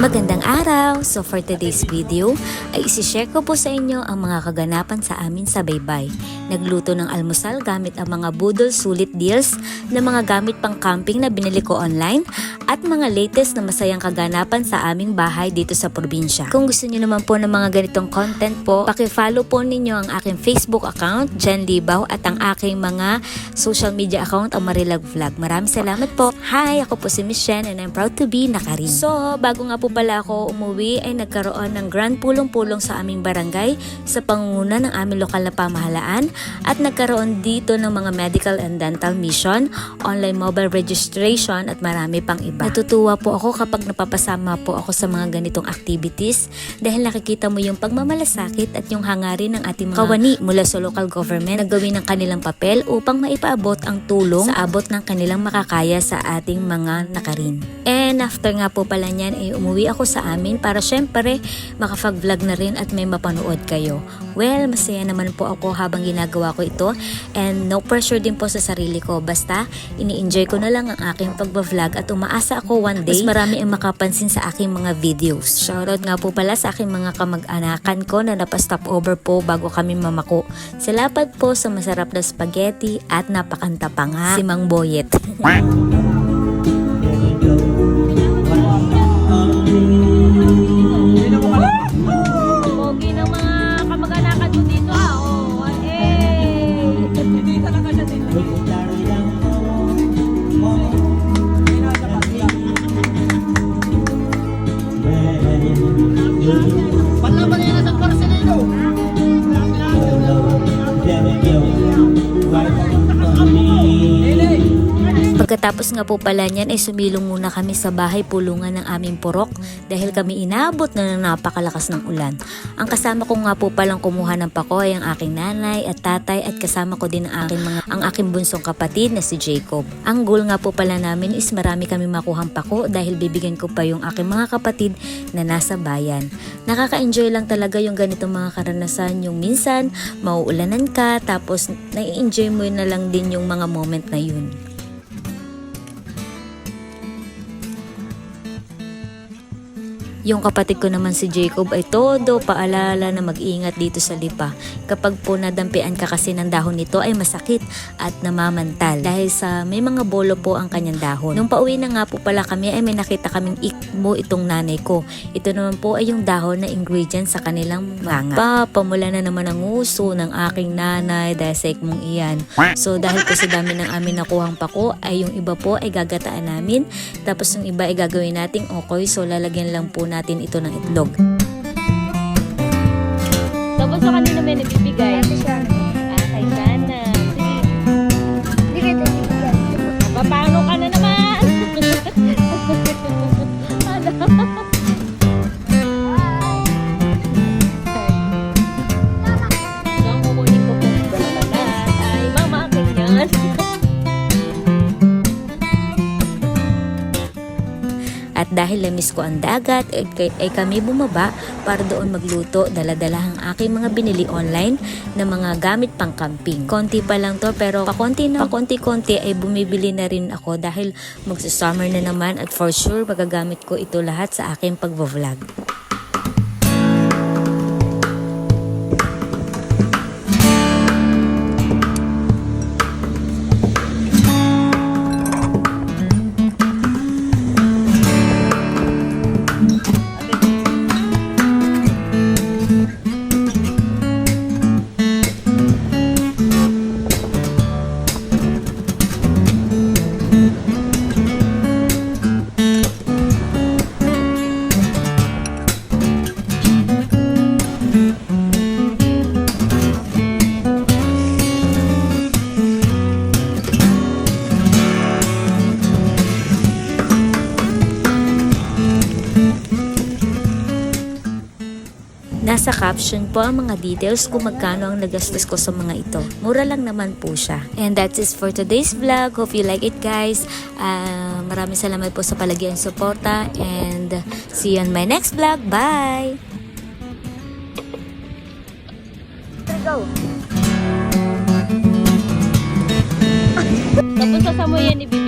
Magandang araw! So for today's video ay isishare ko po sa inyo ang mga kaganapan sa amin sa Baybay. Nagluto ng almusal gamit ang mga budol sulit deals na mga gamit pang camping na binili ko online at mga latest na masayang kaganapan sa aming bahay dito sa probinsya. Kung gusto niyo naman po ng mga ganitong content po, paki-follow po ninyo ang aking Facebook account, Jen Libaw, at ang aking mga social media account, ang Marilag Vlog. Maraming salamat po. Hi! Ako po si Miss Jen and I'm proud to be Nakarin. So, bago nga po pala ako umuwi ay nagkaroon ng grand pulong-pulong sa aming barangay sa pangunguna ng aming lokal na pamahalaan at nagkaroon dito ng mga medical and dental mission, online mobile registration at marami pang iba. Natutuwa po ako kapag napapasama po ako sa mga ganitong activities dahil nakikita mo yung pagmamalasakit at yung hangarin ng ating mga kawani mula sa local government na gawin ng kanilang papel upang maipaabot ang tulong sa abot ng kanilang makakaya sa ating mga Nakarin. And after nga po pala niyan ay umuwi ako sa amin para syempre makapag-vlog na rin at may mapanood kayo. Well, masaya naman po ako habang ginagawa ko ito and no pressure din po sa sarili ko. Basta, ini-enjoy ko na lang ang aking pagbablog at umaasa ako one day mas marami ang makapansin sa aking mga videos. Shoutout nga po pala sa aking mga kamag-anakan ko na napastop over po bago kami mamako. Salamat po sa masarap na spaghetti at napakanta pa nga si Mang Boyet. Pogi ng mga kamag-anakan mo dito Hindi talaga siya dito. Palaban niya sa Porcelino. Pagkatapos nga po pala niyan ay sumilong muna kami sa bahay pulungan ng aming purok dahil kami inabot na ng napakalakas ng ulan. Ang kasama ko nga po palang kumuha ng pako ay ang aking nanay at tatay at kasama ko din ang aking bunsong kapatid na si Jacob. Ang goal nga po pala namin is marami kami makuhang pako dahil bibigyan ko pa yung aking mga kapatid na nasa bayan. Nakaka-enjoy lang talaga yung ganitong mga karanasan, yung minsan mauulanan ka tapos nai-enjoy mo na lang din yung mga moment na yun. Yung kapatid ko naman si Jacob ay todo paalala na mag-ingat dito sa lipa. Kapag po nadampian ka kasi ng dahon nito ay masakit at namamantal dahil sa may mga bolo po ang kanyang dahon. Nung pauwi na nga po pala kami ay may nakita kaming ikmo itong nanay ko. Ito naman po ay yung dahon na ingredient sa kanilang manga. Pamula na naman ang uso ng aking nanay dahil sa ikmong iyan. So dahil po sa dami ng amin nakuhang pako ay yung iba po ay gagataan namin. Tapos yung iba ay gagawin nating okoy. So lalagyan lang po natin ito ng itlog. Tapos sa kanina may nabibigay. Kay Shana. Sige. Paano ka na naman? Ang kukunin ko po ay mama akin yan. At dahil na-miss ko ang dagat, ay kami bumaba para doon magluto. Dala-dala ang aking mga binili online na mga gamit pang camping. Konti pa lang to pero pakonti-konti ay bumibili na rin ako dahil magsa-summer na naman at for sure magagamit ko ito lahat sa aking pagvo-vlog. Nasa caption po ang mga details kung magkano ang nagastos ko sa mga ito. Mura lang naman po siya. And that's it for today's vlog. Hope you like it guys. Maraming salamat po sa palagi ang suporta and see you on my next vlog. Bye! Go! Tapos sa mo yan ibibigay.